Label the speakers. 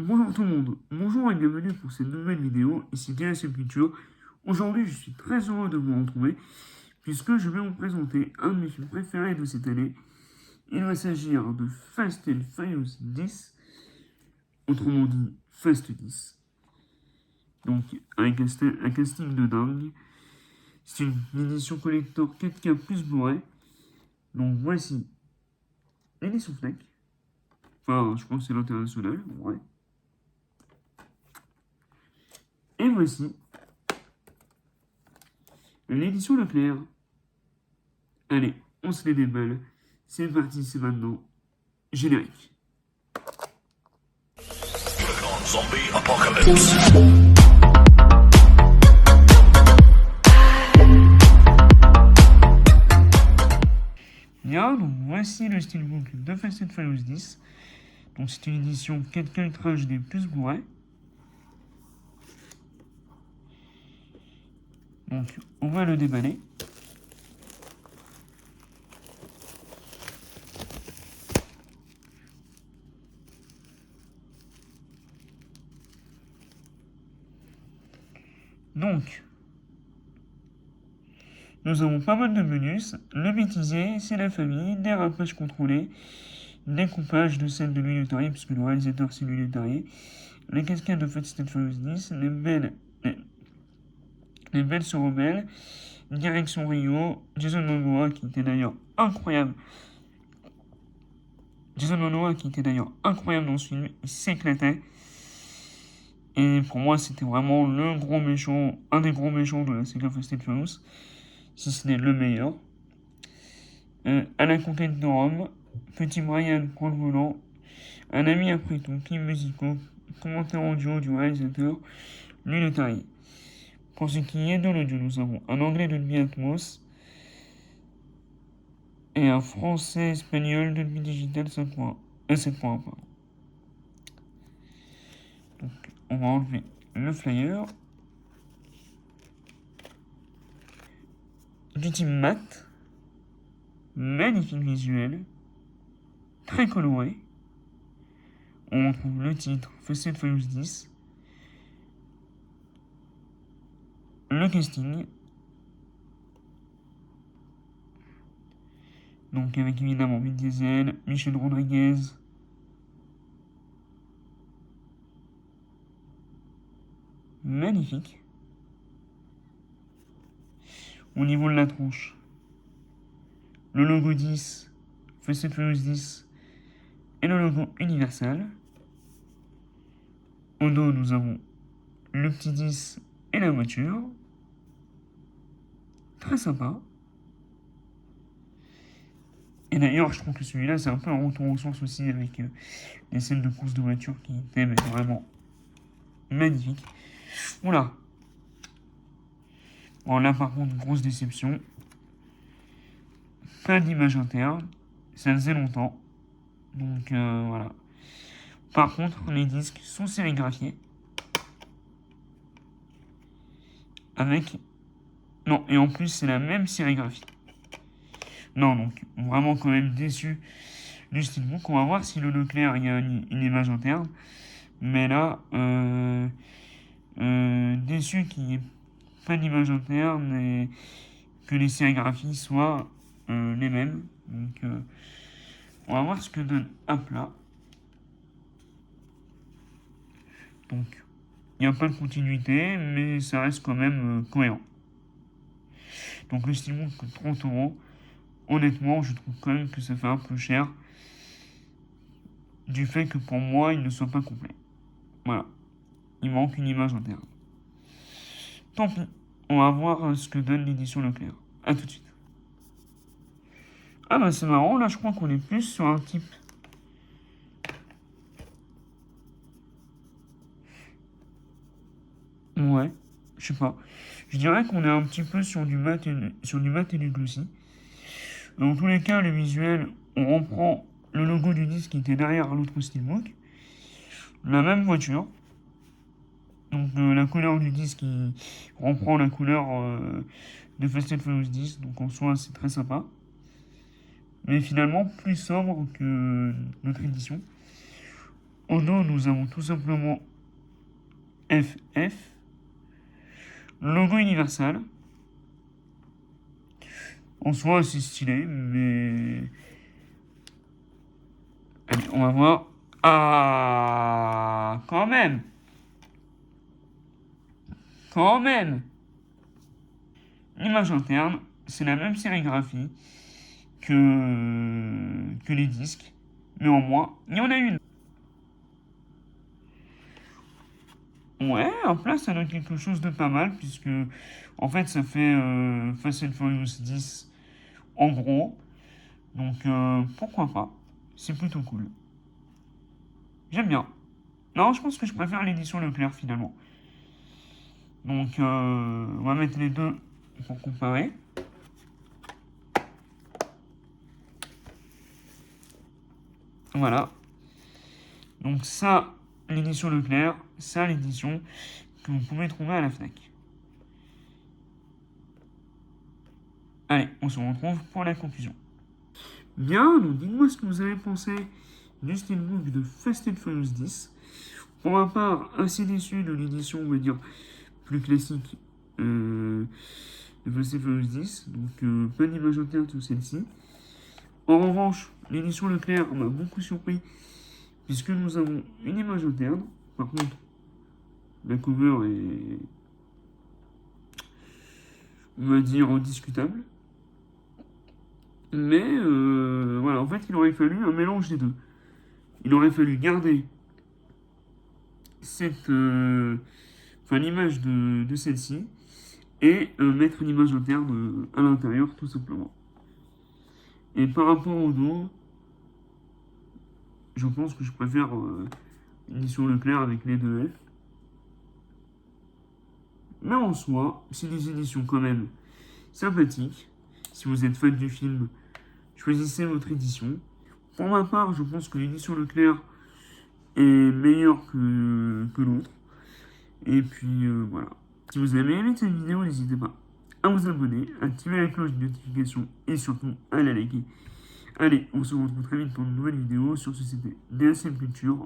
Speaker 1: Bonjour tout le monde, bonjour et bienvenue pour cette nouvelle vidéo, ici DSM Culture. Aujourd'hui je suis très heureux de vous retrouver puisque je vais vous présenter un de mes films préférés de cette année. Il va s'agir de Fast and Furious 10, autrement dit Fast 10. Donc avec un casting de dingue. C'est une édition collector 4K plus Blu-ray. Donc voici l'édition FNAC. Enfin je pense que c'est l'international, ouais. Et voici l'édition Leclerc. Allez, on se les déballe. C'est parti, c'est maintenant. Générique.
Speaker 2: Zombie Apocalypse.
Speaker 1: Bien, donc voici le steelbook de Fast and Furious 10. Donc c'est une édition 4K Ultra HD plus Blu-ray. Donc on va le déballer. Donc, nous avons pas mal de bonus. Le bêtisier, c'est la famille, dérapage contrôlé, découpage de scènes de l'huile de Tarier, puisque le réalisateur c'est l'huile de Tarier, les cascades de Fast and Furious 10, les belles se rebelles, direction Rio, Jason Momoa qui était d'ailleurs incroyable. Jason Momoa qui était d'ailleurs incroyable dans ce film, il s'éclatait. Et pour moi, c'était vraiment le gros méchant, un des gros méchants de la saga Fast and Furious, si ce n'est le meilleur. À la conquête de Rome, Petit Brian prend le volant, un ami après tout, clips musicaux, commentaire audio du réalisateur, lui le taille. Pour ce qui est de l'audio, nous avons un anglais de Dolby Atmos et un français espagnol de Dolby Digital 5.1, 7.1. Donc, on va enlever le flyer. Du type mat, magnifique visuel, très coloré. On retrouve le titre Fast and Furious 10, le casting, donc avec évidemment Vin Diesel, Michel Rodriguez, magnifique. Au niveau de la tronche, le logo 10, Fast and Furious 10 et le logo Universal. Au dos, nous avons le petit 10 et la voiture. Très sympa. Et d'ailleurs, je trouve que celui-là, c'est un peu un retour aux sources aussi avec les scènes de course de voiture qui étaient vraiment magnifiques. Oula. Bon, là, par contre, grosse déception. Pas d'image interne. Ça faisait longtemps. Donc, voilà. Par contre, les disques sont sérigraphiés. Avec... Non, et en plus, c'est la même sérigraphie. Non, donc, vraiment quand même déçu du steelbook. On va voir si le Leclerc, il y a une image interne. Mais là, déçu qu'il n'y ait pas d'image interne et que les sérigraphies soient les mêmes. Donc, on va voir ce que donne un plat. Donc, il n'y a pas de continuité, mais ça reste quand même cohérent. Donc, le steelbook coûte 30€. Honnêtement, je trouve quand même que ça fait un peu cher. Du fait que pour moi, il ne soit pas complet. Voilà. Il manque une image interne. Tant pis. On va voir ce que donne l'édition Leclerc. A tout de suite. Ah bah c'est marrant, là je crois qu'on est plus sur un type. Ouais, je sais pas. Je dirais qu'on est un petit peu sur du mat et du glossy. Dans tous les cas, le visuel, on reprend le logo du disque qui était derrière l'autre steelbook. La même voiture. Donc la couleur du disque qui reprend la couleur de Fast and Furious 10. Donc en soi, c'est très sympa. Mais finalement plus sobre que notre édition. Au dos, nous avons tout simplement FF, logo Universal. En soi, c'est stylé, mais... Allez, on va voir. Ah, quand même. Quand même. L'image interne, c'est la même sérigraphie que les disques. Néanmoins, il y en a une. Ouais, en place, ça donne quelque chose de pas mal, puisque en fait, ça fait Fast and Furious 10 en gros. Donc, pourquoi pas? C'est plutôt cool. J'aime bien. Non, je pense que je préfère l'édition Leclerc finalement. Donc, on va mettre les deux pour comparer. Voilà. Donc ça, l'édition Leclerc, ça, l'édition que vous pouvez trouver à la FNAC. Allez, on se retrouve pour la conclusion. Bien, donc dites-moi ce que vous avez pensé du steelbook de Fast and Furious 10. Pour ma part, assez déçu de l'édition, on va dire, plus classique de Fast and Furious 10. Donc, pas d'image interne sur celle-ci. En revanche, l'édition Leclerc m'a beaucoup surpris, puisque nous avons une image interne. Par contre, la cover est, on va dire, discutable. Mais voilà, en fait, il aurait fallu un mélange des deux. Il aurait fallu garder l'image de celle-ci et mettre une image interne à l'intérieur, tout simplement. Et par rapport au dos, je pense que je préfère l'édition Leclerc avec les deux F. Mais en soi, c'est des éditions quand même sympathiques. Si vous êtes fan du film, choisissez votre édition. Pour ma part, je pense que l'édition Leclerc est meilleure que l'autre. Et puis voilà. Si vous avez aimé cette vidéo, n'hésitez pas à vous abonner, à activer la cloche de notification et surtout à la liker. Allez, on se retrouve très vite pour une nouvelle vidéo. Sur ce, c'était DSM Culture.